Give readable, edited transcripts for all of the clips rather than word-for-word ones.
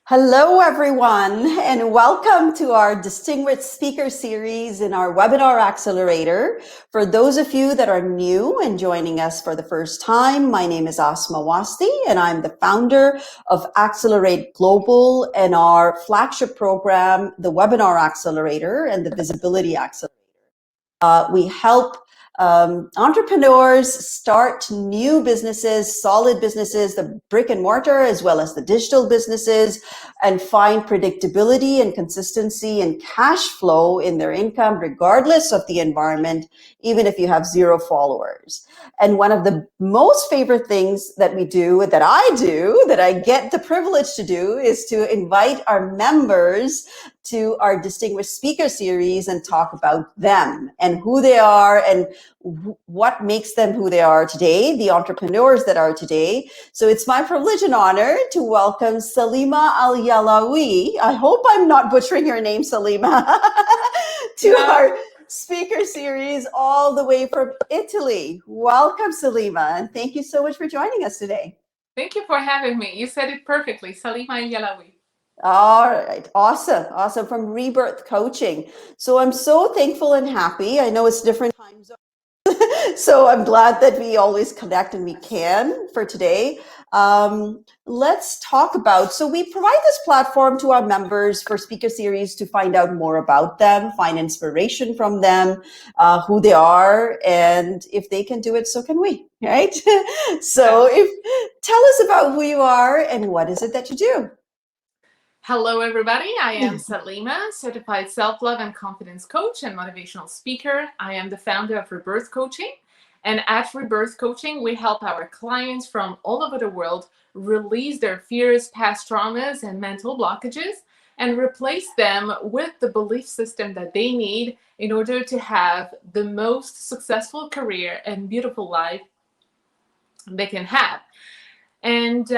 Hello, everyone, and welcome to our Distinguished Speaker Series in our Webinar Accelerator. For those of you that are new and joining us for the first time, my name is Asma Wasti, and I'm the founder of Accelerate Global and our flagship program, the Webinar Accelerator and the Visibility Accelerator. We help entrepreneurs start new businesses, solid businesses, the brick and mortar as well as the digital businesses, and find predictability and consistency and cash flow in their income, regardless of the environment, even if you have zero followers. And one of the most favorite things that we do, that I get the privilege to do, is to invite our members to our Distinguished Speaker Series and talk about them and who they are and what makes them who they are today, the entrepreneurs that are today. So it's my privilege and honor to welcome Salima Al-Yalawi. I hope I'm not butchering your name, Salima, to our speaker series all the way from Italy. Welcome, Salima, and thank you so much for joining us today. Thank you for having me. You said it perfectly, Salima Al-Yalawi. All right. Awesome. From Rebirth Coaching. So I'm so thankful and happy. I know it's different time zones. So I'm glad that we always connect and we can for today. Let's talk about, so we provide this platform to our members for speaker series to find out more about them, find inspiration from them, who they are, and if they can do it, so can we, right? So tell us about who you are and what is it that you do? Hello, everybody. I am Salima, certified self-love and confidence coach and motivational speaker. I am the founder of Rebirth Coaching. And at Rebirth Coaching, we help our clients from all over the world release their fears, past traumas, and mental blockages, and replace them with the belief system that they need in order to have the most successful career and beautiful life they can have. And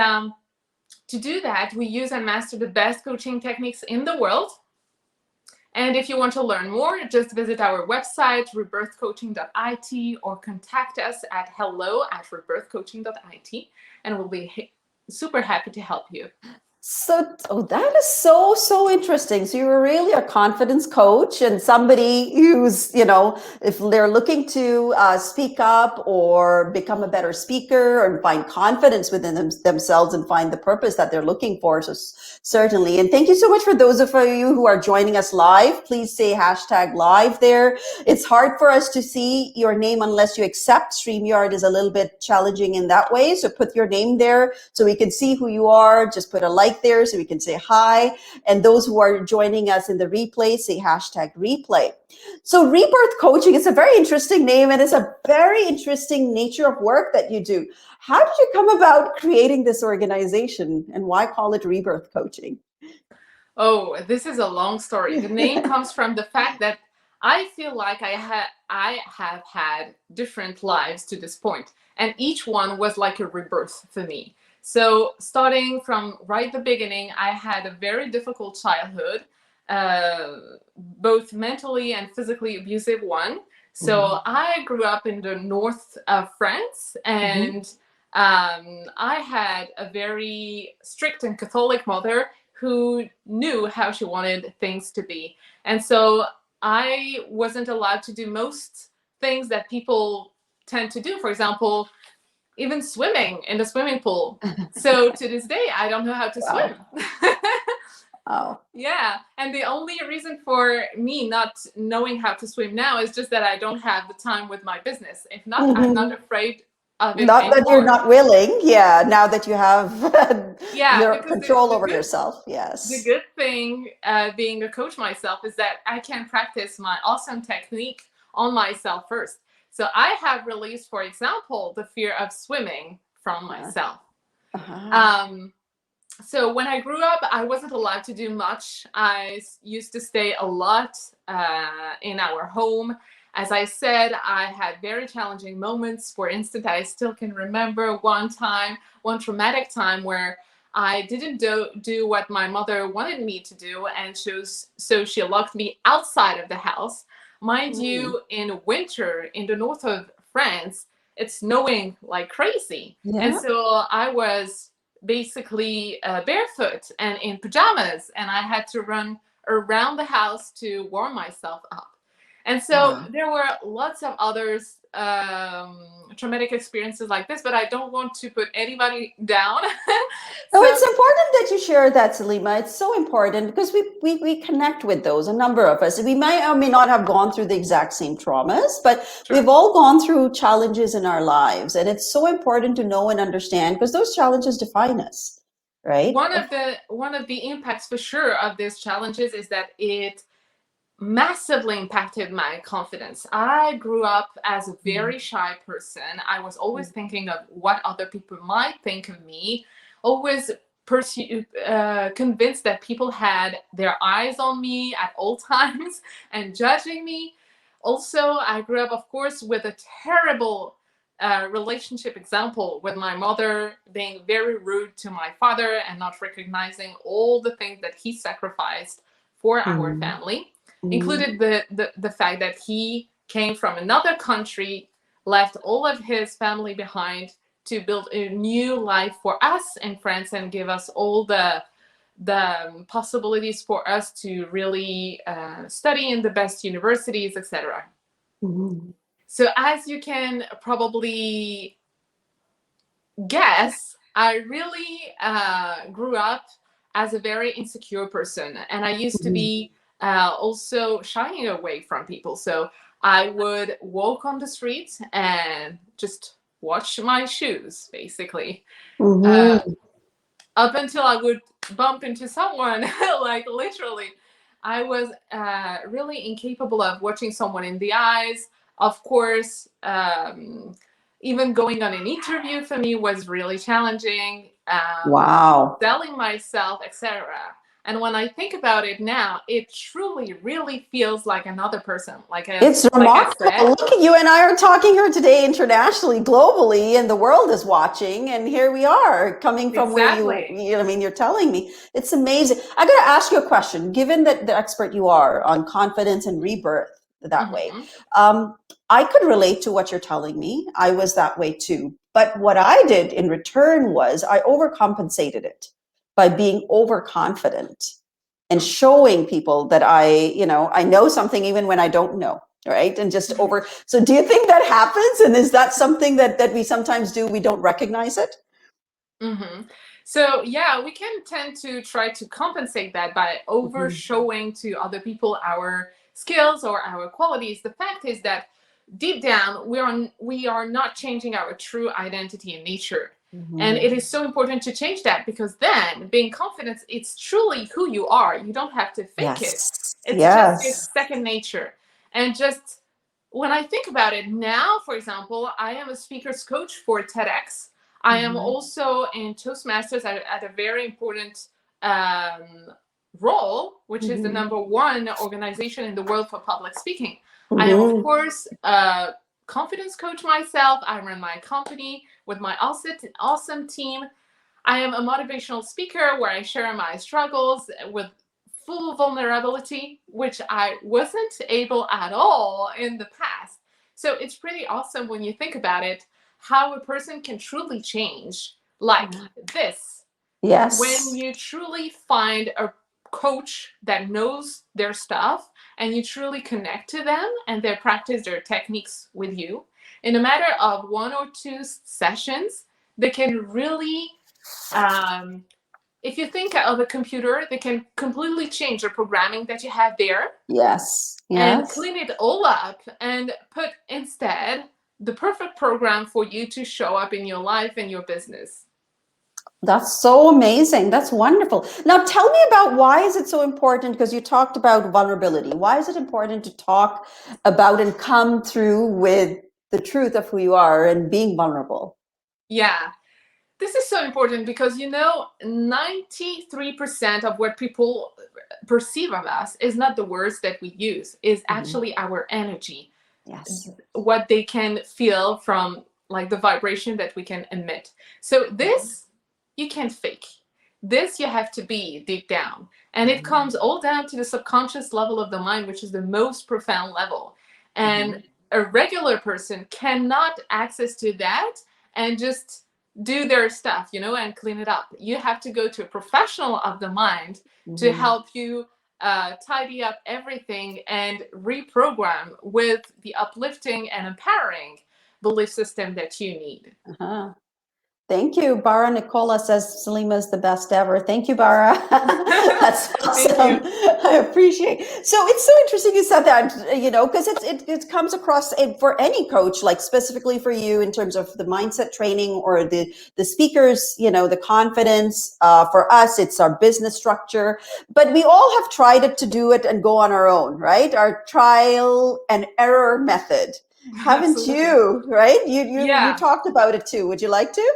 to do that, we use and master the best coaching techniques in the world. And if you want to learn more, just visit our website, rebirthcoaching.it, or contact us at hello@rebirthcoaching.it, and we'll be super happy to help you. So, that is so interesting. So you're really a confidence coach and somebody who's, if they're looking to speak up or become a better speaker and find confidence within themselves and find the purpose that they're looking for. So certainly. And thank you so much for those of you who are joining us live. Please say #live there. It's hard for us to see your name unless you accept. StreamYard is a little bit challenging in that way. So put your name there so we can see who you are. Just put a like there so we can say hi. And those who are joining us in the replay, say #replay. So Rebirth Coaching is a very interesting name and it's a very interesting nature of work that you do. How did you come about creating this organization and why call it Rebirth Coaching? Oh, this is a long story. The name comes from the fact that I feel like I have had different lives to this point, and each one was like a rebirth for me. So starting from right the beginning, I had a very difficult childhood, both mentally and physically abusive one. So I grew up in the north of France, and I had a very strict and Catholic mother who knew how she wanted things to be. And so I wasn't allowed to do most things that people tend to do. For example, even swimming in the swimming pool. So to this day, I don't know how to swim. Oh. Yeah. And the only reason for me not knowing how to swim now is just that I don't have the time with my business. If not, I'm not afraid of it Not anymore. that you're not willing. Yeah. Now that you have your control over good, yourself. Yes. The good thing being a coach myself is that I can practice my awesome technique on myself first. So I have released, for example, the fear of swimming from myself. So when I grew up, I wasn't allowed to do much. I used to stay a lot in our home. As I said, I had very challenging moments. For instance, I still can remember one traumatic time where I didn't do what my mother wanted me to do, and so she locked me outside of the house. Mind you, in winter in the north of France, it's snowing like crazy. Yeah. And so I was basically barefoot and in pajamas, and I had to run around the house to warm myself up. And so Wow. there were lots of others traumatic experiences like this, but I don't want to put anybody down. No, So it's important that you share that, Salima. It's so important because we connect with those, a number of us. We may or may not have gone through the exact same traumas, but sure. we've all gone through challenges in our lives. And it's so important to know and understand because those challenges define us, right? One of the impacts for sure of these challenges is that it massively impacted my confidence. I grew up as a very shy person. I was always thinking of what other people might think of me, always convinced that people had their eyes on me at all times and judging me. Also, I grew up, of course, with a terrible relationship example with my mother being very rude to my father and not recognizing all the things that he sacrificed for our Mm-hmm. family, Mm-hmm. included the fact that he came from another country, left all of his family behind to build a new life for us in France and give us all the possibilities for us to really study in the best universities, etc. Mm-hmm. So as you can probably guess, I really grew up as a very insecure person, and I used to be also shying away from people. So I would walk on the streets and just watch my shoes, basically, uh, Mm-hmm. up until I would bump into someone. Like literally, I was really incapable of watching someone in the eyes. Of course, even going on an interview for me was really challenging. Wow. Selling myself, etc. And when I think about it now, it truly, really feels like another person. It's Like I remarkable. said, Look at you and I are talking here today internationally, globally, and the world is watching. And here we are coming from where exactly. I mean, you're telling me it's amazing. I got to ask you a question, given that the expert you are on confidence and rebirth that way. Hmm. Um, I could relate to what you're telling me. I was that way too. But what I did in return was I overcompensated it by being overconfident and showing people that I know something even when I don't know, right? And just over. So do you think that happens? And is that something that we sometimes do? We don't recognize it? Hmm. So yeah, we can tend to try to compensate that by over Mm-hmm. showing to other people our skills or our qualities. The fact is that deep down we are not changing our true identity and nature. And Mm-hmm. it is so important to change that, because then being confident, it's truly who you are. You don't have to fake it. Yes. It's just your Yes. second nature. And just when I think about it now, for example, I am a speaker's coach for TEDx. I am Mm-hmm. also in Toastmasters at a very important um, role, which is the Mm-hmm. number one organization in the world for public speaking. I am, of Mm-hmm. course, a confidence coach myself. I run my company with my awesome team. I am a motivational speaker where I share my struggles with full vulnerability, which I wasn't able at all in the past. So it's pretty awesome when you think about it, how a person can truly change like this when Yes. you truly find a coach that knows their stuff and you truly connect to them and they practice their techniques with you. In a matter of one or two sessions, they can really um, if you think of a computer, they can completely change the programming that you have there Yes. and Yes. clean it all up and put instead the perfect program for you to show up in your life and your business. That's so amazing. That's wonderful. Now tell me about why is it so important? Because you talked about vulnerability. Why is it important to talk about and come through with the truth of who you are and being vulnerable? Yeah, this is so important because 93% of what people perceive of us is not the words that we use, is Mhm. actually our energy, Yes. what they can feel from like the vibration that we can emit. So this you can't fake. This you have to be deep down. And it Mhm. comes all down to the subconscious level of the mind, which is the most profound level. And Mhm. a regular person cannot access to that and just do their stuff, and clean it up. You have to go to a professional of the mind to Mm-hmm. help you tidy up everything and reprogram with the uplifting and empowering belief system that you need. Uh-huh. Thank you. Bara Nicola says Salima is the best ever. Thank you, Bara. That's Thank awesome. you. I appreciate. So it's so interesting you said that, because it comes across for any coach, like specifically for you in terms of the mindset training or the speakers, the confidence. For us, it's our business structure, but we all have tried it to do it and go on our own, right? Our trial and error method. Haven't Absolutely. you? Right? You Yeah. talked about it too. Would you like to?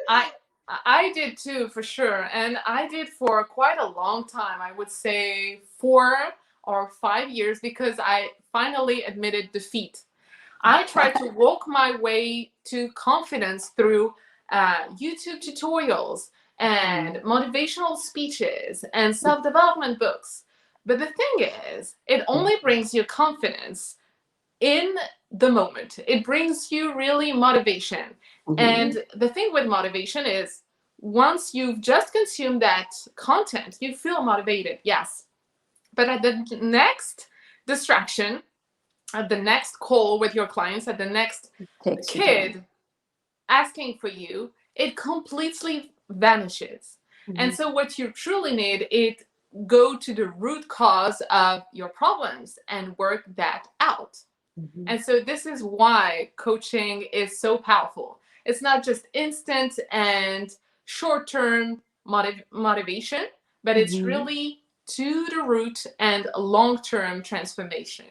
I did too, for sure. And I did for quite a long time. I would say 4 or 5 years, because I finally admitted defeat. I tried to walk my way to confidence through YouTube tutorials and motivational speeches and self-development books. But the thing is, it only brings you confidence in the moment. It brings you really motivation. Mm-hmm. And the thing with motivation is, once you've just consumed that content, you feel motivated, yes. But at the next distraction, at the next call with your clients, at the next Takes you down. kid asking for you, it completely vanishes. And Mm-hmm. so what you truly need is go to the root cause of your problems and work that out. Mm-hmm. And so this is why coaching is so powerful. It's not just instant and short-term motivation, but it's Mm-hmm. really to the root and long-term transformation.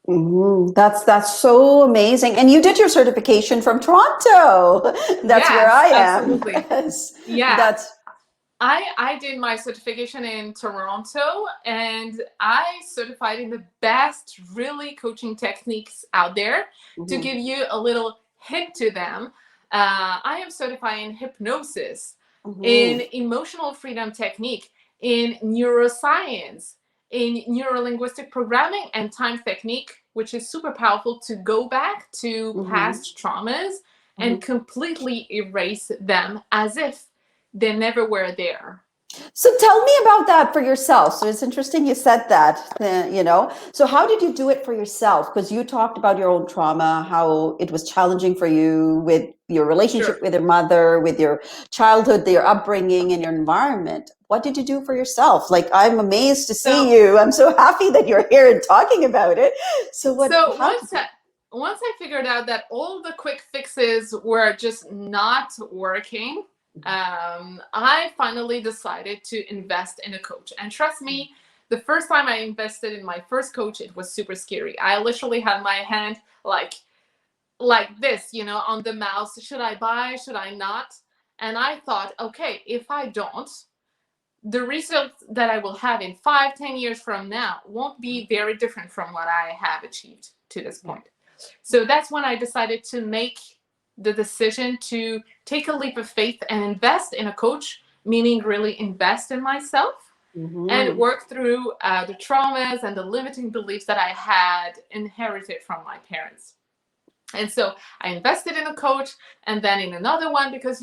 Mm-hmm. That's so amazing. And you did your certification from Toronto. That's where Yes, I am. absolutely. Yes. Yeah, That's I did my certification in Toronto, and I certified in the best really coaching techniques out there. To mm-hmm. give you a little hint to them, I am certified in hypnosis, in Mm-hmm. emotional freedom technique, in neuroscience, in neurolinguistic programming and time technique, which is super powerful to go back to Mm-hmm. past traumas Mm-hmm. and completely erase them as if they never were there. So tell me about that for yourself. So it's interesting you said that, So how did you do it for yourself? Because you talked about your own trauma, how it was challenging for you with your relationship Sure. with your mother, with your childhood, your upbringing, and your environment. What did you do for yourself? Like, I'm amazed to see So you. I'm so happy that you're here and talking about it. So so how once did you? I once I figured out that all the quick fixes were just not working, I finally decided to invest in a coach. And trust me, the first time I invested in my first coach, it was super scary. I literally had my hand like this, on the mouse. Should I buy? Should I not? And I thought, okay, if I don't, the results that I will have in 5, 10 years from now won't be very different from what I have achieved to this point. So that's when I decided to make the decision to take a leap of faith and invest in a coach, meaning really invest in myself and Mm-hmm. work through the traumas and the limiting beliefs that I had inherited from my parents. And so I invested in a coach and then in another one, because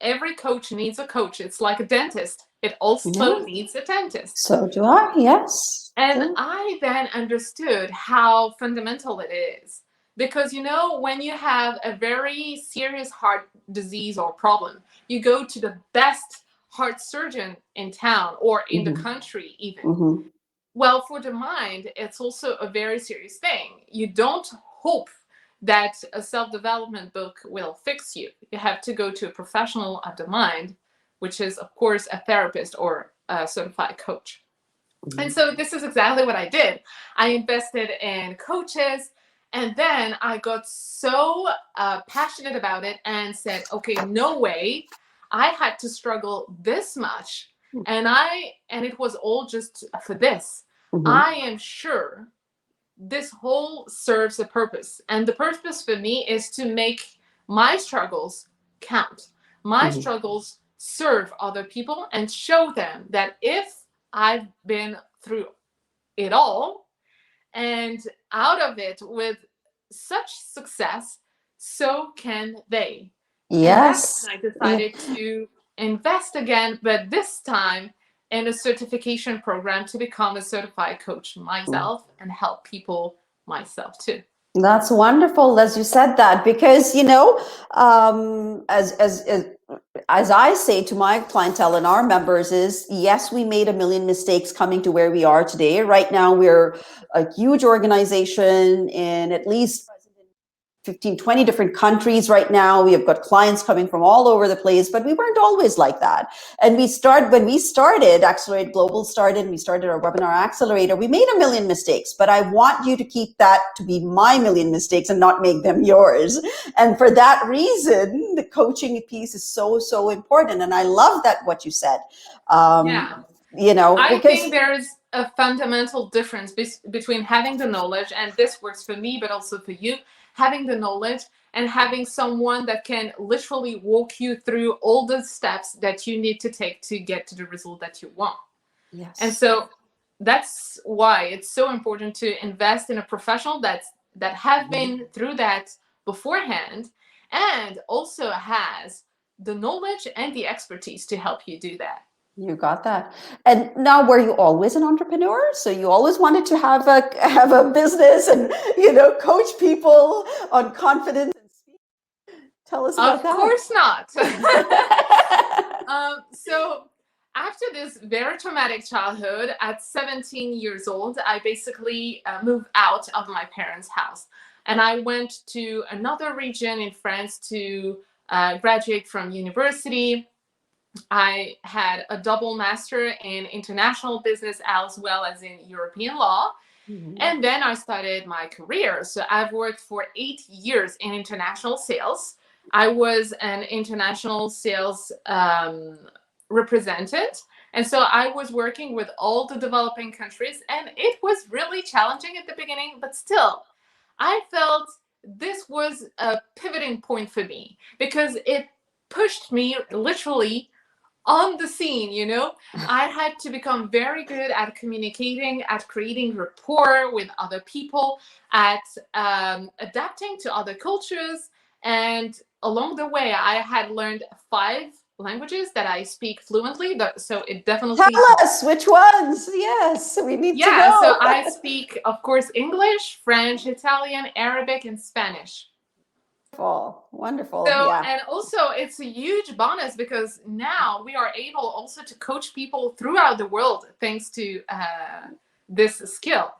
every coach needs a coach. It's like a dentist. It also Yeah. needs a dentist. So do I. Yes. And So. I then understood how fundamental it is. Because, when you have a very serious heart disease or problem, you go to the best heart surgeon in town or in the Mm-hmm. country, even. Mm-hmm. Well, for the mind, it's also a very serious thing. You don't hope that a self development book will fix you. You have to go to a professional of the mind, which is, of course, a therapist or a certified coach. And so this is exactly what I did. I invested in coaches, and then I got so passionate about it and said, okay, no way. I had to struggle this much, and it was all just for this. Mm-hmm. I am sure this whole serves a purpose, and the purpose for me is to make my struggles count. My Mm-hmm. struggles serve other people and show them that if I've been through it all and out of it with such success, so can they. And that's Yes. when I decided to invest again, but this time in a certification program to become a certified coach myself and help people myself too. That's wonderful, as you said that, because as I say to my clientele and our members is, yes, we made a million mistakes coming to where we are today. Right now, we're a huge organization in at least 15, 20 different countries right now. We have got clients coming from all over the place, but we weren't always like that. And when we started, Accelerate Global started, we started our webinar accelerator, we made a million mistakes, but I want you to keep that to be my million mistakes and not make them yours. And for that reason, the coaching piece is so, so important. And I love that what you said. Yeah. I Because think there's a fundamental difference between having the knowledge, and this works for me, but also for you, having the knowledge and having someone that can literally walk you through all the steps that you need to take to get to the result that you want. yes. And so that's why it's so important to invest in a professional that have been through that beforehand and also has the knowledge and the expertise to help you do that. You got that. And now, were you always an entrepreneur? So you always wanted to have a business and coach people on confidence and speak. Tell us about Of that. course not. So after this very traumatic childhood, at 17 years old, I basically moved out of my parents' house. And I went to another region in France to graduate from university. I had a double master in international business as well as in European law. And then I started my career. So I've worked for 8 years in international sales. I was an international sales representative. And so I was working with all the developing countries, and it was really challenging at the beginning, but still, I felt this was a pivoting point for me because it pushed me literally on the scene. I had to become very good at communicating, at creating rapport with other people, at adapting to other cultures. And along the way, I had learned 5 languages that I speak fluently. So it definitely Tell helped. us which ones. Yes, we need to Yeah, so know. I speak, of course, English, French, Italian, Arabic, and Spanish. Wonderful. Wonderful. So, Yeah. and also it's a huge bonus because now we are able also to coach people throughout the world thanks to this skill.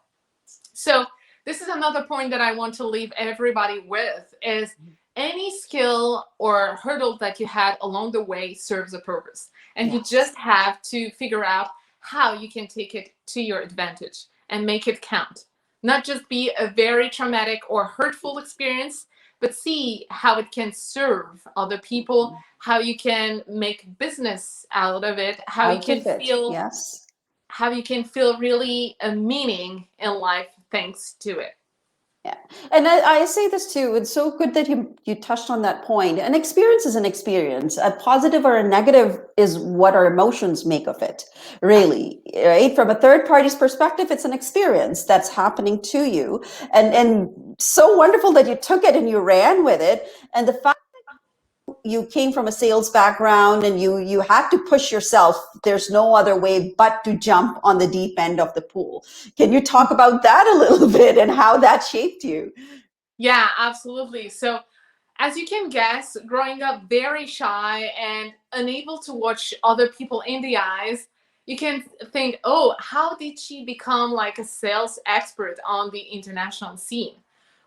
So this is another point that I want to leave everybody with is any skill or hurdle that you had along the way serves a purpose. And you just have to figure out how you can take it to your advantage and make it count. Not just be a very traumatic or hurtful experience, but see how it can serve other people, how you can make business out of it, how you can feel Yes. how you can feel really a meaning in life thanks to it. Yeah. And I say this too. It's so good that you touched on that point. An experience is an experience. A positive or a negative is what our emotions make of it, really. Right? From a third party's perspective, it's an experience that's happening to you. And so wonderful that you took it and you ran with it. And the fact you came from a sales background and you had to push yourself. There's no other way but to jump on the deep end of the pool. Can you talk about that a little bit and how that shaped you? Yeah, absolutely. So as you can guess, growing up very shy and unable to watch other people in the eyes, you can think, oh, how did she become like a sales expert on the international scene?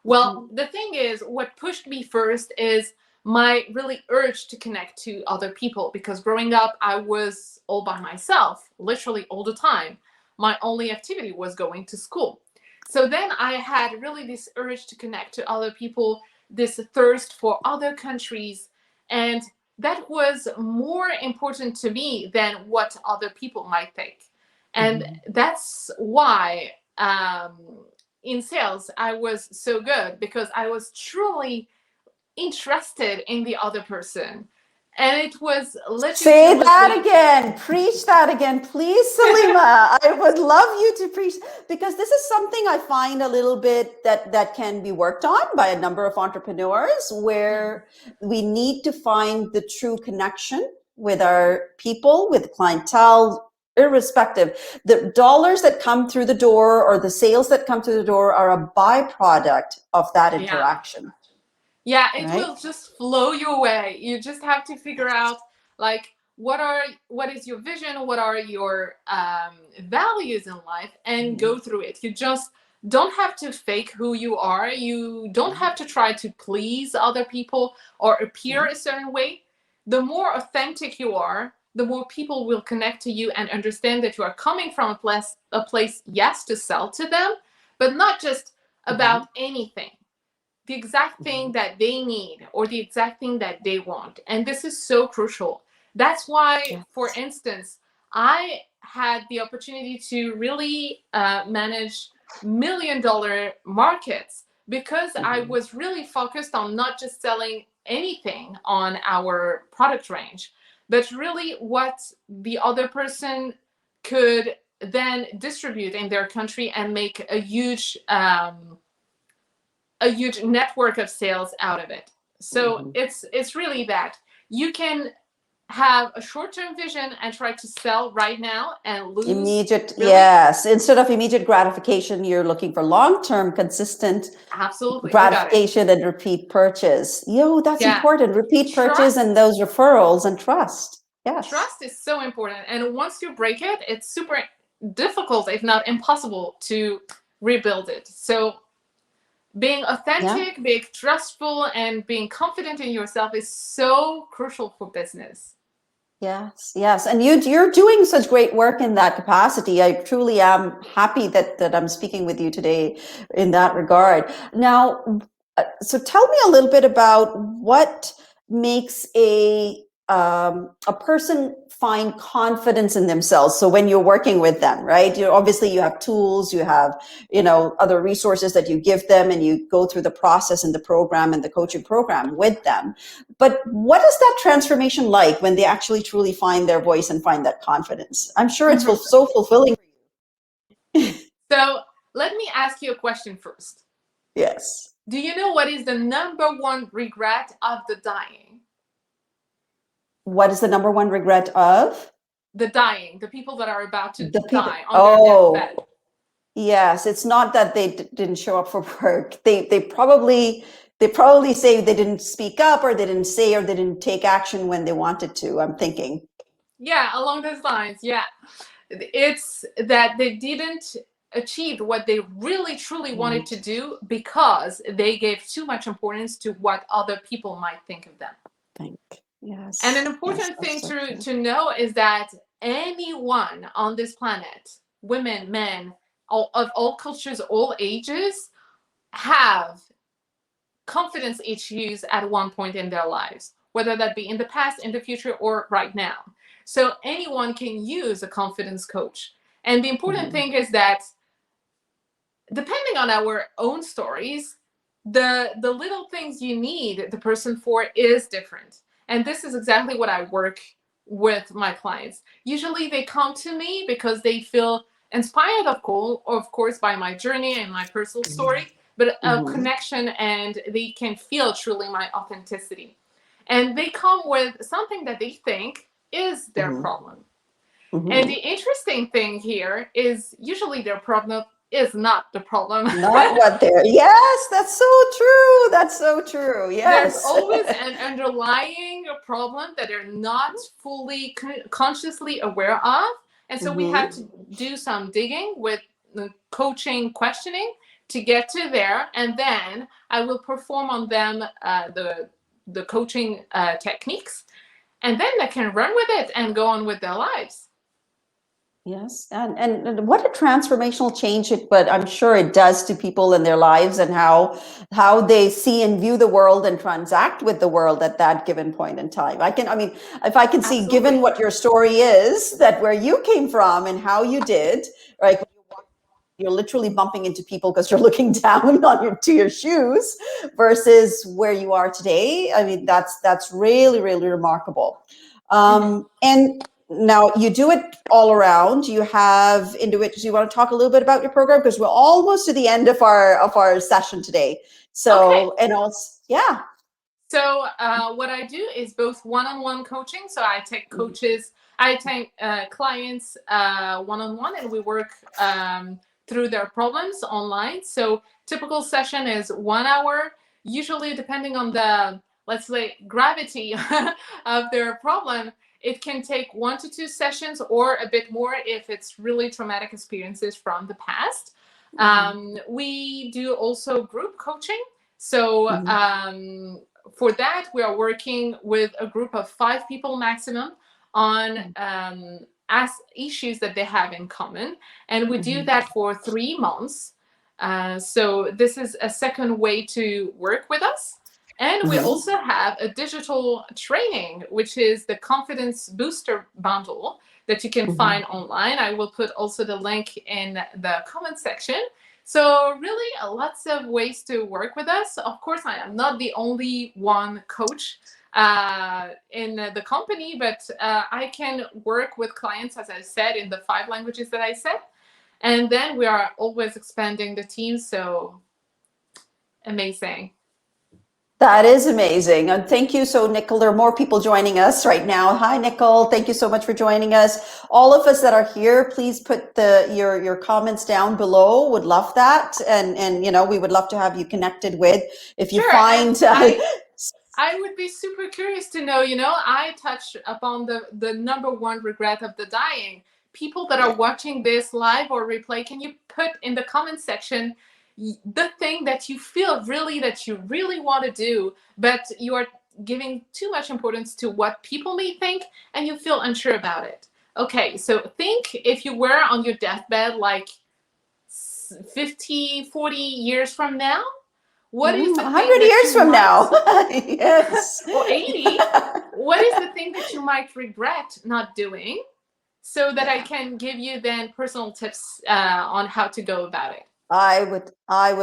Well, the thing is, what pushed me first is my really urge to connect to other people because growing up, I was all by myself, literally all the time. My only activity was going to school. So then I had really this urge to connect to other people, this thirst for other countries. And that was more important to me than what other people might think. And that's why in sales, I was so good because I was truly interested in the other person. And it was Say that again. Preach that again, please, Salima. I would love you to preach, because this is something I find a little bit that can be worked on by a number of entrepreneurs, where we need to find the true connection with our people, with clientele, irrespective. The dollars that come through the door or the sales that come through the door are a byproduct of that interaction. Yeah, it will just flow your way. You just have to figure out, like, what is your vision, what are your values in life, and go through it. You just don't have to fake who you are. You don't have to try to please other people or appear a certain way. The more authentic you are, the more people will connect to you and understand that you are coming from a place, yes, to sell to them, but not just about anything. The exact thing that they need or the exact thing that they want. And this is so crucial. That's why, for instance, I had the opportunity to really manage $1 million markets, because I was really focused on not just selling anything on our product range, but really what the other person could then distribute in their country and make a huge network of sales out of it. So it's really that you can have a short-term vision and try to sell right now and lose immediate. Yes, instead of immediate gratification, you're looking for long-term, consistent gratification and repeat purchase. That's important. Repeat purchase and those referrals and trust. Yes, trust is so important, and once you break it, it's super difficult, if not impossible, to rebuild it. So being authentic, being trustful, and being confident in yourself is so crucial for business. Yes. And you're doing such great work in that capacity. I truly am happy that I'm speaking with you today in that regard. Now, so tell me a little bit about what makes a person find confidence in themselves. So when you're working with them, right? Obviously you have tools, you have, other resources that you give them, and you go through the process and the program and the coaching program with them. But what is that transformation like when they actually truly find their voice and find that confidence? I'm sure it's so fulfilling for you. So let me ask you a question first. Yes. Do you know what is the number one regret of the dying? What is the number one regret of? The dying, the people that are about to die on their deathbed. Yes, it's not that they didn't show up for work. They probably say they didn't speak up, or they didn't say, or they didn't take action when they wanted to, I'm thinking. Yeah, along those lines, yeah. It's that they didn't achieve what they really truly wanted to do because they gave too much importance to what other people might think of them. Yes. And an important thing to know is that anyone on this planet, women, men, of all cultures, all ages, have confidence issues at one point in their lives, whether that be in the past, in the future, or right now. So anyone can use a confidence coach. And the important thing is that, depending on our own stories, the little things you need the person for is different. And this is exactly what I work with my clients. Usually they come to me because they feel inspired, of course, by my journey and my personal story, but a connection, and they can feel truly my authenticity. And they come with something that they think is their problem. And the interesting thing here is usually their problem is not the problem. Not what they're, yes, that's so true. That's so true. Yes. There's always an underlying problem that they're not fully consciously aware of. And so we have to do some digging with the coaching questioning to get to there. And then I will perform on them the coaching techniques. And then they can run with it and go on with their lives. Yes, and what a transformational change but I'm sure it does to people in their lives, and how they see and view the world and transact with the world at that given point in time. If I can see, given what your story is, that where you came from and how you did, right? you're literally bumping into people because you're looking down to your shoes versus where you are today. I mean, that's really, really remarkable. And now you do it all around. You have individuals. You want to talk a little bit about your program because we're almost to the end of our session today. So, Okay. and also, yeah. So what I do is both one-on-one coaching. So I take clients one-on-one, and we work through their problems online. So typical session is 1 hour, usually depending on the, let's say, gravity of their problem. It can take 1 to 2 sessions or a bit more if it's really traumatic experiences from the past. We do also group coaching. So for that, we are working with a group of 5 people maximum on as issues that they have in common. And we do that for 3 months. So this is a second way to work with us. And we also have a digital training, which is the Confidence Booster Bundle that you can find online. I will put also the link in the comment section. So really lots of ways to work with us. Of course, I am not the only one coach in the company, but I can work with clients, as I said, in the 5 languages that I said. And then we are always expanding the team. So amazing. That is amazing. And thank you. So, Nicole, there are more people joining us right now. Hi, Nicole. Thank you so much for joining us. All of us that are here, please put your comments down below. Would love that. And we would love to have you connected with if you find. I would be super curious to know, I touched upon the number one regret of the dying. People that are watching this live or replay, can you put in the comment section the thing that you feel that you really want to do, but you are giving too much importance to what people may think and you feel unsure about it? Okay, so think if you were on your deathbed like 50, 40 years from now, what is the 100 years from now? Yes. Or 80. What is the thing that you might regret not doing, so that I can give you then personal tips on how to go about it? I would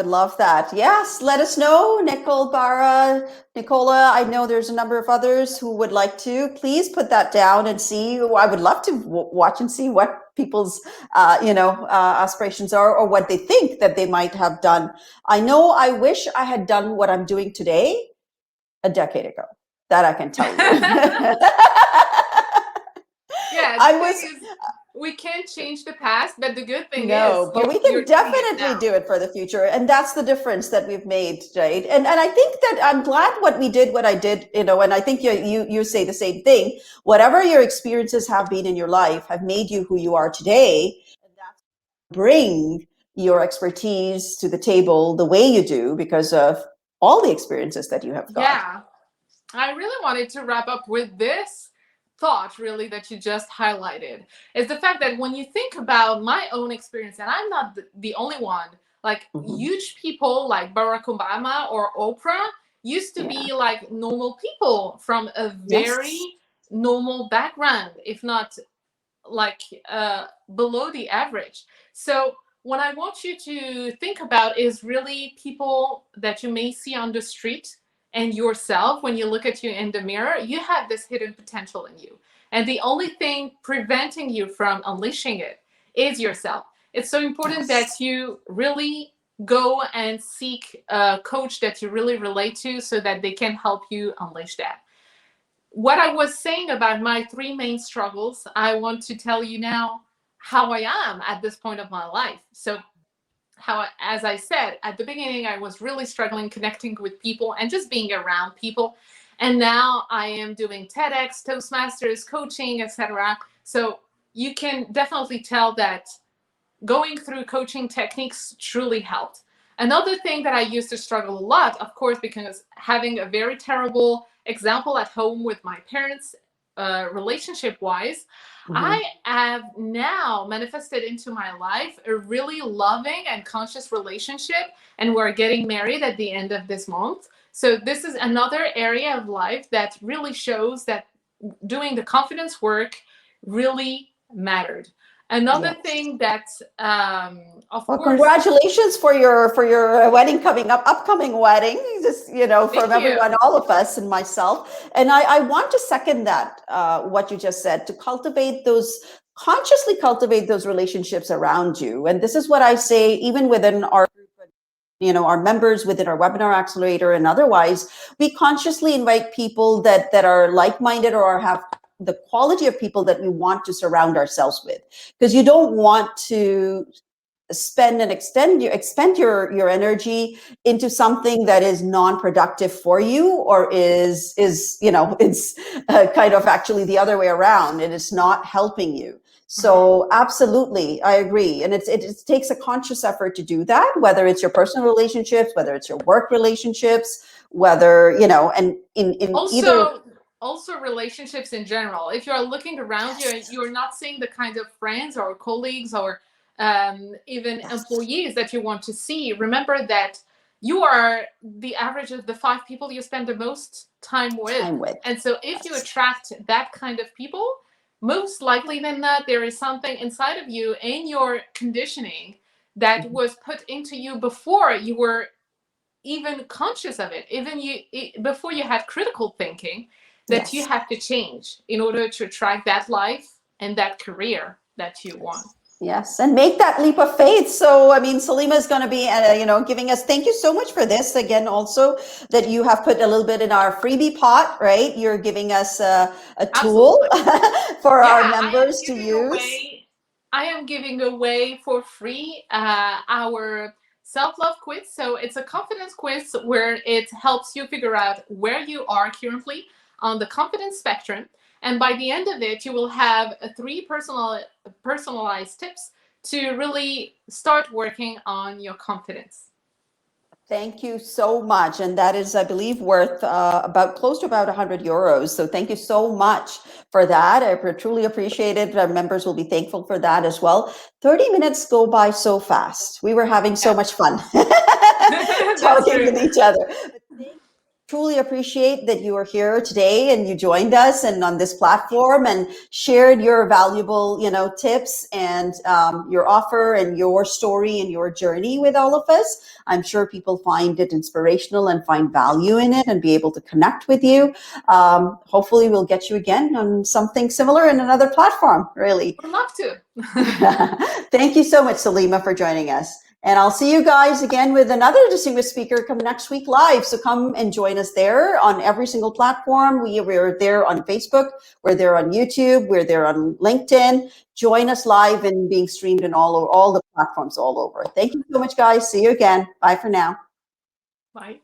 love that. Yes, let us know, Nicole, Bara, Nicola. I know there's a number of others who would like to. Please put that down and see. I would love to watch and see what people's aspirations are, or what they think that they might have done. I know I wish I had done what I'm doing today a decade ago. That I can tell you. Yeah, we can't change the past, but the good thing is, but we can definitely do it for the future, and that's the difference that we've made, right? And I think that I'm glad what I did, and I think you say the same thing. Whatever your experiences have been in your life have made you who you are today, and that's bring your expertise to the table the way you do because of all the experiences that you have got. Yeah, I really wanted to wrap up with this thought, really, that you just highlighted, is the fact that when you think about my own experience, and I'm not the only one, like huge people like Barack Obama or Oprah used to be like normal people from a very normal background, if not like below the average. So what I want you to think about is really people that you may see on the street, and yourself. When you look at you in the mirror, you have this hidden potential in you, and the only thing preventing you from unleashing it is yourself. It's so important that you really go and seek a coach that you really relate to, so that they can help you unleash that. What I was saying about my 3 main struggles, I want to tell you now how I am at this point of my life. So as I said at the beginning, I was really struggling connecting with people and just being around people. And now I am doing TEDx, Toastmasters, coaching, etc. So you can definitely tell that going through coaching techniques truly helped. Another thing that I used to struggle a lot, of course, because having a very terrible example at home with my parents, relationship-wise, I have now manifested into my life a really loving and conscious relationship, and we're getting married at the end of this month. So this is another area of life that really shows that doing the confidence work really mattered. Another Yes. thing that, of Well, course, congratulations for your wedding coming up, upcoming wedding. Just from thank you. everyone, all of us, and myself. And I want to second that what you just said, to consciously cultivate those relationships around you. And this is what I say, even within our our members within our webinar accelerator and otherwise, we consciously invite people that are like-minded or have the quality of people that we want to surround ourselves with, because you don't want to spend and expend your energy into something that is non-productive for you, or is it's kind of actually the other way around, and it's not helping you. So absolutely, I agree. And it takes a conscious effort to do that, whether it's your personal relationships, whether it's your work relationships, whether and in either. Also relationships in general. If you're looking around you and you're not seeing the kind of friends or colleagues or even employees that you want to see, remember that you are the average of the 5 people you spend the most time with. And so if you attract that kind of people, most likely than not, there is something inside of you in your conditioning that was put into you before you were even conscious of it, before you had critical thinking, that you have to change in order to attract that life and that career that you want. Yes, and make that leap of faith. So, I mean, Salima is going to be, giving us. Thank you so much for this again. Also, that you have put a little bit in our freebie pot, right? You're giving us a tool for our members to use. I am giving away for free our self-love quiz. So it's a confidence quiz where it helps you figure out where you are currently on the confidence spectrum. And by the end of it, you will have 3 personalized tips to really start working on your confidence. Thank you so much. And that is, I believe, worth close to about €100. So thank you so much for that. I truly appreciate it. Our members will be thankful for that as well. 30 minutes go by so fast. We were having so much fun talking with each other. Truly appreciate that you are here today and you joined us and on this platform and shared your valuable, tips and your offer and your story and your journey with all of us. I'm sure people find it inspirational and find value in it and be able to connect with you. Hopefully we'll get you again on something similar in another platform, really. I'd love to. Thank you so much, Salima, for joining us. And I'll see you guys again with another distinguished speaker come next week live. So come and join us there on every single platform. We're there on Facebook. We're there on YouTube. We're there on LinkedIn. Join us live and being streamed in all the platforms all over. Thank you so much, guys. See you again. Bye for now. Bye.